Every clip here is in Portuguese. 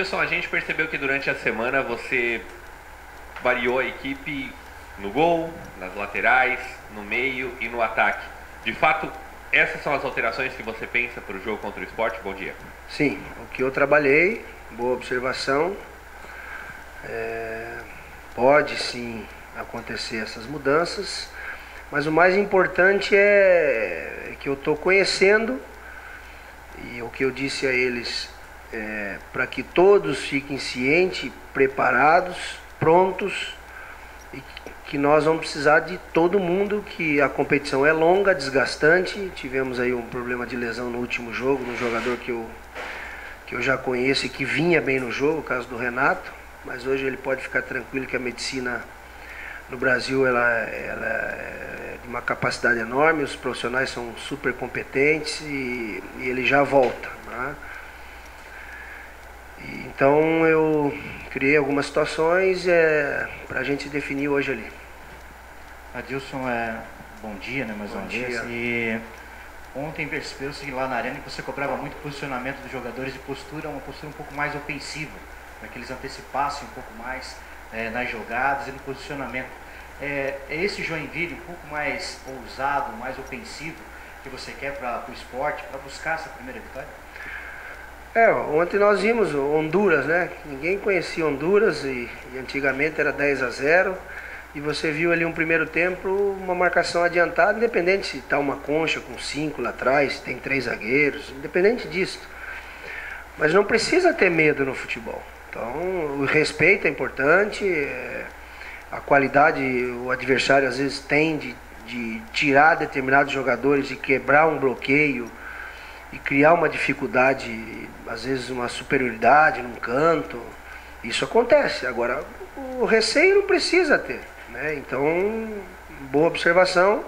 Adilson, a gente percebeu que durante a semana você variou a equipe no gol, nas laterais, no meio e no ataque. De fato, essas são as alterações que você pensa para o jogo contra o Sport? Bom dia. Sim, o que eu trabalhei, boa observação. Pode sim acontecer essas mudanças, mas o mais importante é que eu estou conhecendo, e o que eu disse a eles para que todos fiquem cientes, preparados, prontos, e que nós vamos precisar de todo mundo, que a competição é longa, desgastante. Tivemos aí um problema de lesão no último jogo, num jogador que eu já conheço e que vinha bem no jogo, o caso do Renato, mas hoje ele pode ficar tranquilo que a medicina no Brasil ela é de uma capacidade enorme, os profissionais são super competentes e ele já volta, né? Então eu criei algumas situações para a gente definir hoje ali. Adilson, bom dia, né, mais uma vez. E ontem percebeu-se lá na arena que você cobrava muito posicionamento dos jogadores de postura, uma postura um pouco mais ofensiva, para que eles antecipassem um pouco mais nas jogadas e no posicionamento. É esse Joinville um pouco mais ousado, mais ofensivo que você quer para o Sport, para buscar essa primeira vitória? Ontem nós vimos Honduras, né? Ninguém conhecia Honduras e antigamente era 10-0. E você viu ali um primeiro tempo, uma marcação adiantada, independente se está uma concha com 5 lá atrás, se tem 3 zagueiros, independente disso. Mas não precisa ter medo no futebol. Então, o respeito é importante, a qualidade, o adversário às vezes tem de tirar determinados jogadores e quebrar um bloqueio e criar uma dificuldade, às vezes uma superioridade num canto. Isso acontece. Agora, o receio não precisa ter, né? Então, boa observação,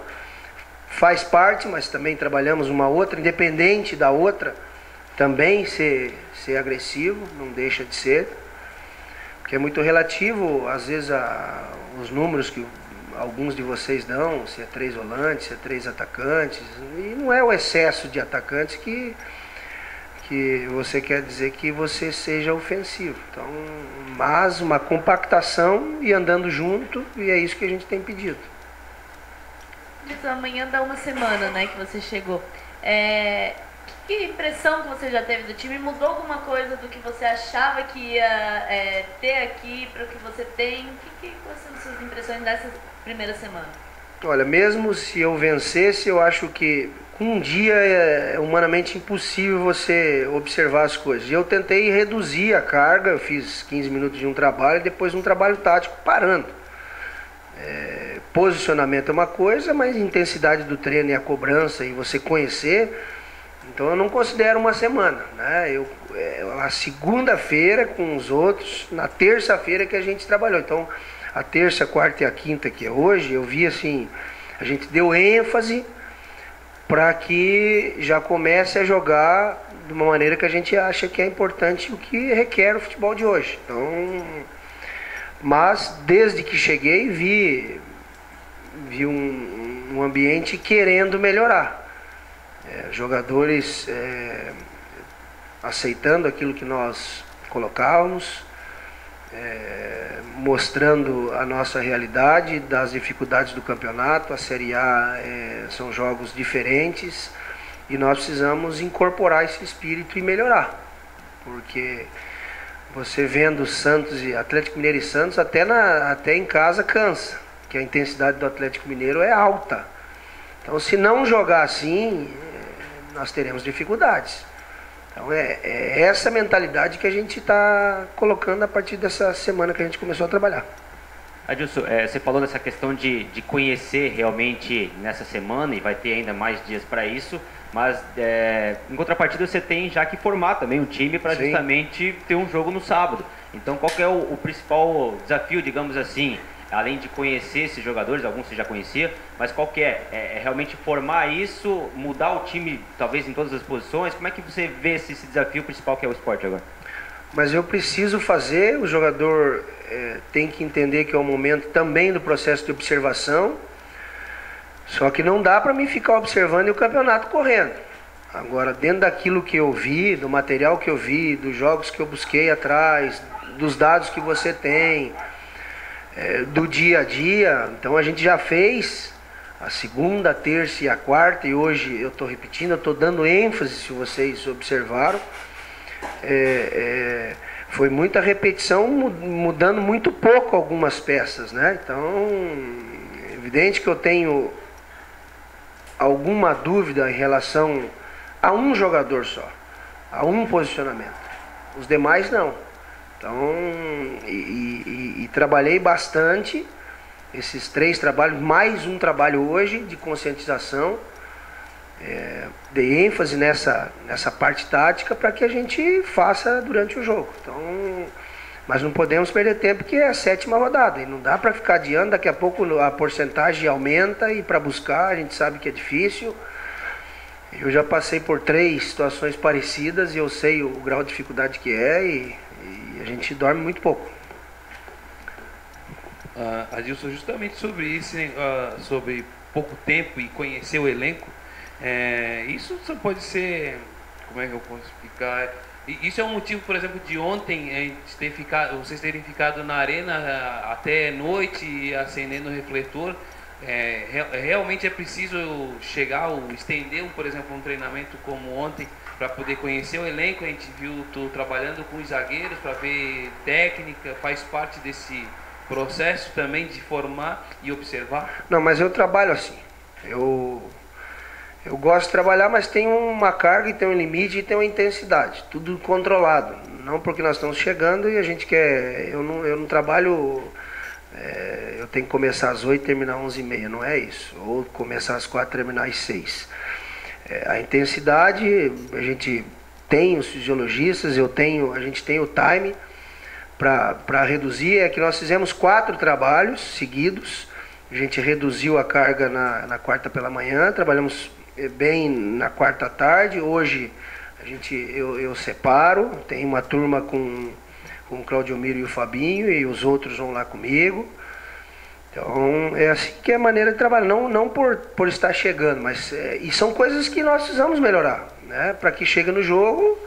faz parte, mas também trabalhamos uma outra, independente da outra, também ser agressivo, não deixa de ser, porque é muito relativo, às vezes, os números que alguns de vocês dão, se é 3 volantes, se é 3 atacantes, e não é o excesso de atacantes que você quer dizer que você seja ofensivo. Então, mas uma compactação e andando junto, e é isso que a gente tem pedido. Amanhã dá uma semana, né, que você chegou. Que impressão que você já teve do time? Mudou alguma coisa do que você achava que ia ter aqui para o que você tem? Quais são as suas impressões dessa primeira semana? Olha, mesmo se eu vencesse, eu acho que com um dia é humanamente impossível você observar as coisas. E eu tentei reduzir a carga, eu fiz 15 minutos de um trabalho e depois um trabalho tático parando. Posicionamento é uma coisa, mas intensidade do treino e a cobrança e você conhecer, então eu não considero uma semana, né? A segunda-feira com os outros, na terça-feira que a gente trabalhou. Então a terça, a quarta e a quinta, que é hoje, eu vi assim, a gente deu ênfase para que já comece a jogar de uma maneira que a gente acha que é importante, o que requer o futebol de hoje. Então, mas desde que cheguei vi um ambiente querendo melhorar. Jogadores aceitando aquilo que nós colocávamos, mostrando a nossa realidade das dificuldades do campeonato. A Série A são jogos diferentes e nós precisamos incorporar esse espírito e melhorar, porque você vendo Santos e Atlético Mineiro e Santos, até em casa cansa, que a intensidade do Atlético Mineiro é alta. Então, se não jogar assim, nós teremos dificuldades. Então é essa mentalidade que a gente está colocando a partir dessa semana que a gente começou a trabalhar. Adilson, você falou dessa questão de conhecer realmente nessa semana, e vai ter ainda mais dias para isso, mas em contrapartida você tem já que formar também um time para justamente ter um jogo no sábado. Então qual que é o principal desafio, digamos assim, além de conhecer esses jogadores, alguns você já conhecia, mas qual que é realmente formar isso, mudar o time talvez em todas as posições? Como é que você vê esse desafio principal que é o Sport agora? Mas eu preciso fazer, o jogador tem que entender que é o momento também do processo de observação, só que não dá para mim ficar observando e o campeonato correndo. Agora, dentro daquilo que eu vi, do material que eu vi, dos jogos que eu busquei atrás, dos dados que você tem, do dia a dia, então a gente já fez a segunda, a terça e a quarta, e hoje eu estou repetindo, eu estou dando ênfase, se vocês observaram, foi muita repetição, mudando muito pouco algumas peças, né? Então, é evidente que eu tenho alguma dúvida em relação a um jogador só, a um posicionamento. Os demais não. Então, e trabalhei bastante esses 3 trabalhos, mais um trabalho hoje de conscientização, dei ênfase nessa parte tática para que a gente faça durante o jogo. Então, mas não podemos perder tempo, que é a 7ª rodada, e não dá para ficar adiando, daqui a pouco a porcentagem aumenta, e para buscar a gente sabe que é difícil. Eu já passei por 3 situações parecidas e eu sei o grau de dificuldade que é, e a gente dorme muito pouco. Adilson, justamente sobre isso, sobre pouco tempo e conhecer o elenco, isso só pode ser, como é que eu posso explicar? Isso é um motivo, por exemplo, de ontem vocês terem ficado na arena até noite acendendo o refletor. Realmente é preciso chegar ou estender, por exemplo, um treinamento como ontem para poder conhecer o elenco. A gente viu tu trabalhando com os zagueiros para ver técnica, faz parte desse processo também de formar e observar? Não, mas eu trabalho assim. Eu gosto de trabalhar, mas tem uma carga e tem um limite e tem uma intensidade. Tudo controlado. Não porque nós estamos chegando e a gente quer... Eu não trabalho... eu tenho que começar às 8 e terminar às 11h30. Não é isso. Ou começar às 4 e terminar às 6. A intensidade, a gente tem os fisiologistas, a gente tem o time para reduzir. É que nós fizemos 4 trabalhos seguidos. A gente reduziu a carga na quarta pela manhã, trabalhamos bem na quarta à tarde. Hoje eu separo, tem uma turma com o Claudio Miro e o Fabinho, e os outros vão lá comigo. Então é assim que é a maneira de trabalhar, não por estar chegando, mas e são coisas que nós precisamos melhorar, né? Para que chegue no jogo,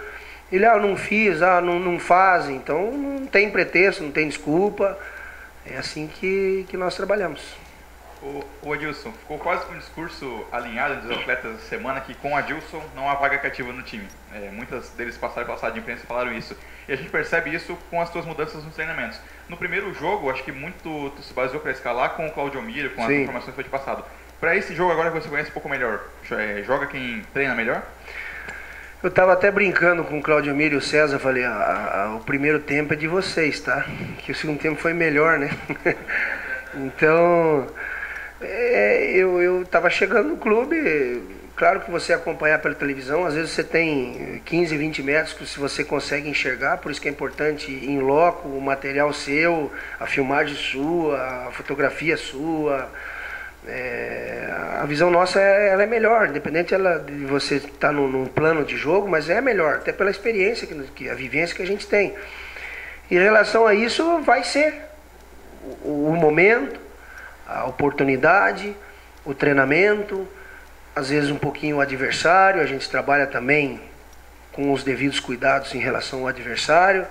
ele não fiz, não fazem, então não tem pretexto, não tem desculpa. É assim que nós trabalhamos. O Adilson, ficou quase com um discurso alinhado dos atletas essa semana que com o Adilson não há vaga cativa no time. Muitos deles passaram pela sala de imprensa e falaram isso. E a gente percebe isso com as tuas mudanças nos treinamentos. No primeiro jogo, acho que muito tu se baseou para escalar com o Claudio Miro, com as informações que foi te passado. Para esse jogo agora que você conhece um pouco melhor, joga quem treina melhor? Eu estava até brincando com o Claudio Miro e o César, falei, o primeiro tempo é de vocês, tá? Que o segundo tempo foi melhor, né? Então... eu estava chegando no clube, claro que você acompanhar pela televisão, às vezes você tem 15, 20 metros que se você consegue enxergar, por isso que é importante em loco, o material seu, a filmagem sua, a fotografia sua. A visão nossa ela é melhor, independente de você estar num plano de jogo, mas é melhor, até pela experiência, a vivência que a gente tem. Em relação a isso, vai ser o momento, a oportunidade, o treinamento, às vezes um pouquinho o adversário. A gente trabalha também com os devidos cuidados em relação ao adversário.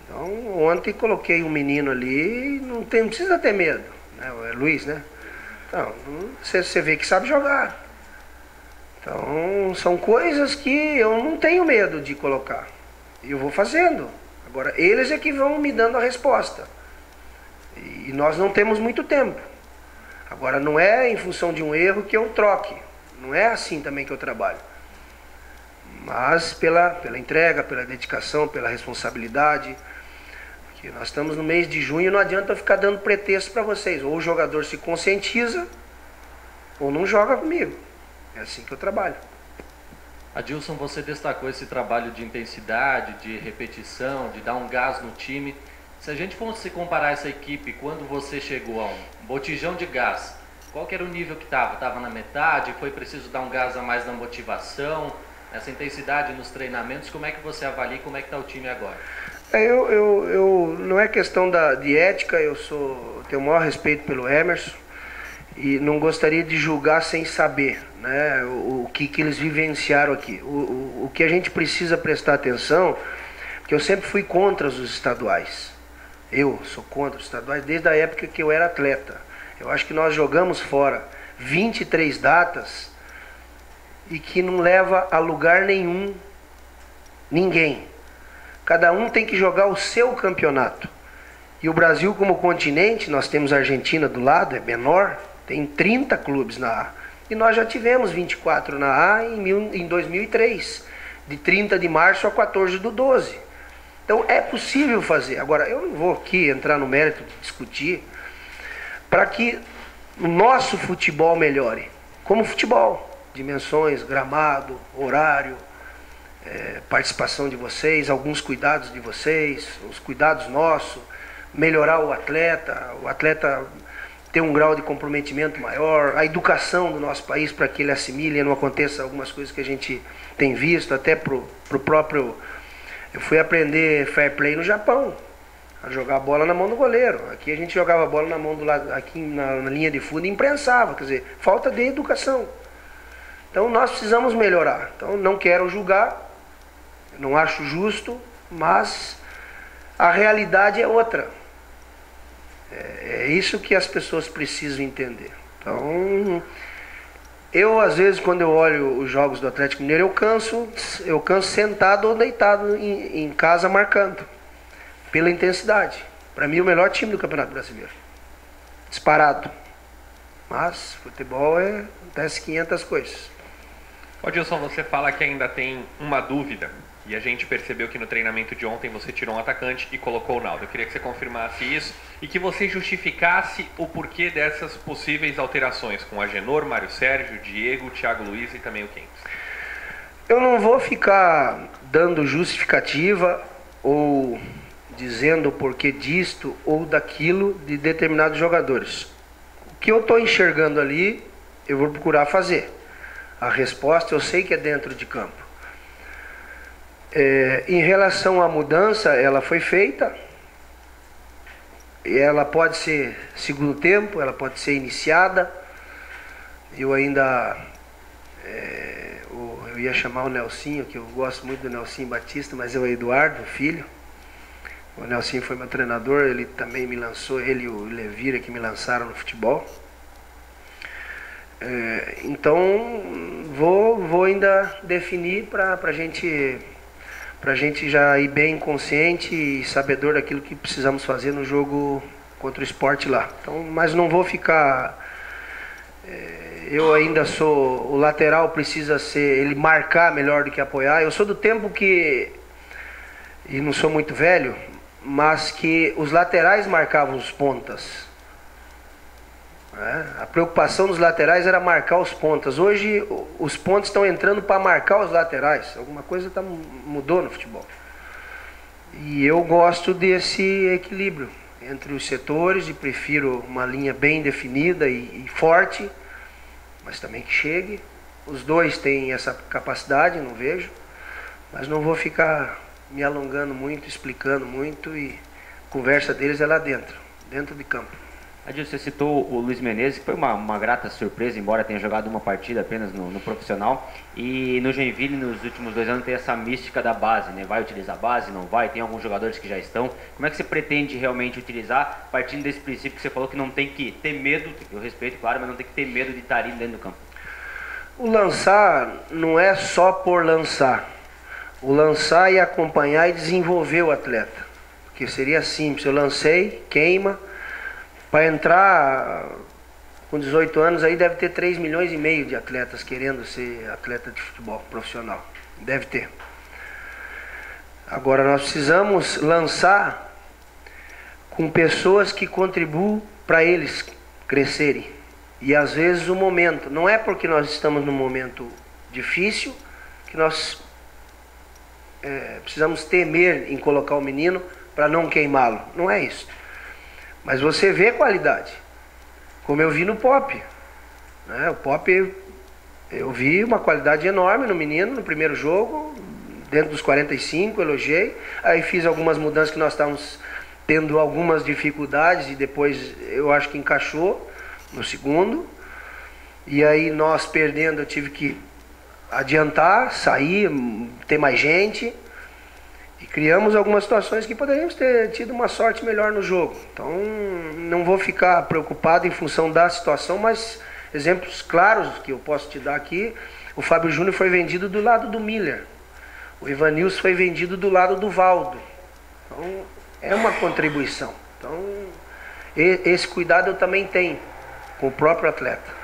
Então, ontem coloquei um menino ali, não precisa ter medo, né? É Luiz, né? Então, você vê que sabe jogar. Então, são coisas que eu não tenho medo de colocar. E eu vou fazendo. Agora, eles é que vão me dando a resposta. E nós não temos muito tempo. Agora, não é em função de um erro que eu troque. Não é assim também que eu trabalho. Mas pela entrega, pela dedicação, pela responsabilidade. Porque nós estamos no mês de junho, não adianta eu ficar dando pretexto para vocês. Ou o jogador se conscientiza, ou não joga comigo. É assim que eu trabalho. Adilson, você destacou esse trabalho de intensidade, de repetição, de dar um gás no time. Se a gente fosse comparar essa equipe quando você chegou a um botijão de gás, qual que era o nível que estava? Estava na metade? Foi preciso dar um gás a mais na motivação? Essa intensidade nos treinamentos, como é que você avalia e como é que está o time agora? Não é questão de ética, eu tenho o maior respeito pelo Emerson e não gostaria de julgar sem saber, né, o que eles vivenciaram aqui. O que a gente precisa prestar atenção, porque eu sempre fui contra os estaduais. Eu sou contra os estaduais desde a época que eu era atleta. Eu acho que nós jogamos fora 23 datas e que não leva a lugar nenhum, ninguém. Cada um tem que jogar o seu campeonato. E o Brasil, como continente, nós temos a Argentina do lado, é menor, tem 30 clubes na A. E nós já tivemos 24 na A em 2003, de 30 de março a 14 do 12. Então é possível fazer. Agora, eu não vou aqui entrar no mérito de discutir, para que o nosso futebol melhore. Como futebol, dimensões, gramado, horário, participação de vocês, alguns cuidados de vocês, os cuidados nossos, melhorar o atleta ter um grau de comprometimento maior, a educação do nosso país para que ele assimile e não aconteça algumas coisas que a gente tem visto, até pro próprio... Eu fui aprender fair play no Japão, a jogar a bola na mão do goleiro. Aqui a gente jogava a bola na mão do lado, aqui na linha de fundo e imprensava, quer dizer, falta de educação. Então nós precisamos melhorar. Então não quero julgar, não acho justo, mas a realidade é outra. É isso que as pessoas precisam entender. Então, eu às vezes quando eu olho os jogos do Atlético Mineiro, eu canso sentado ou deitado em casa marcando, pela intensidade. Para mim o melhor time do Campeonato Brasileiro, disparado. Mas futebol acontece 500 coisas. Adilson, você fala que ainda tem uma dúvida, e a gente percebeu que no treinamento de ontem você tirou um atacante e colocou o Naldo. Eu queria que você confirmasse isso e que você justificasse o porquê dessas possíveis alterações com Agenor, Mário Sérgio, Diego, Thiago Luiz e também o Kempis. Eu não vou ficar dando justificativa ou dizendo o porquê disto ou daquilo de determinados jogadores. O que eu estou enxergando ali, eu vou procurar fazer. A resposta eu sei que é dentro de campo. Em relação à mudança, ela foi feita. Ela pode ser segundo tempo, ela pode ser iniciada. Eu ainda... eu ia chamar o Nelsinho, que eu gosto muito do Nelsinho Batista, mas é o Eduardo, o filho. O Nelsinho foi meu treinador, ele também me lançou, ele e o Levira que me lançaram no futebol. Então, vou ainda definir para a gente já ir bem consciente e sabedor daquilo que precisamos fazer no jogo contra o Sport lá. Então, mas não vou ficar... eu ainda sou... O lateral precisa ser... Ele marcar melhor do que apoiar. Eu sou do tempo que... E não sou muito velho, mas que os laterais marcavam os pontas. A preocupação dos laterais era marcar os pontas. Hoje os pontas estão entrando para marcar os laterais. Alguma coisa mudou no futebol. E eu gosto desse equilíbrio entre os setores e prefiro uma linha bem definida e forte, mas também que chegue. Os dois têm essa capacidade, não vejo, mas não vou ficar me alongando muito, explicando muito, e a conversa deles é lá dentro de campo. Adilson, você citou o Luiz Menezes, que foi uma grata surpresa, embora tenha jogado uma partida apenas no profissional. E no Joinville, nos últimos 2 anos, tem essa mística da base, né? Vai utilizar a base, não vai? Tem alguns jogadores que já estão. Como é que você pretende realmente utilizar, partindo desse princípio que você falou que não tem que ter medo, eu respeito, claro, mas não tem que ter medo de estar ali dentro do campo? O lançar não é só por lançar. O lançar e acompanhar e desenvolver o atleta. Porque seria simples, eu lancei, queima... Para entrar com 18 anos aí deve ter 3,5 milhões de atletas querendo ser atleta de futebol profissional. Deve ter. Agora nós precisamos lançar com pessoas que contribuam para eles crescerem. E às vezes o momento, não é porque nós estamos num momento difícil que nós precisamos temer em colocar o menino para não queimá-lo. Não é isso. Mas você vê qualidade, como eu vi no Pop. O Pop, eu vi uma qualidade enorme no menino no primeiro jogo, dentro dos 45, elogiei. Aí fiz algumas mudanças que nós estávamos tendo algumas dificuldades e depois eu acho que encaixou. no segundo. E aí nós perdendo, eu tive que adiantar, sair, ter mais gente. E criamos algumas situações que poderíamos ter tido uma sorte melhor no jogo. Então não vou ficar preocupado em função da situação, mas exemplos claros que eu posso te dar aqui. O Fábio Júnior foi vendido do lado do Miller. O Evanilson foi vendido do lado do Valdo. Então é uma contribuição. Então esse cuidado eu também tenho com o próprio atleta.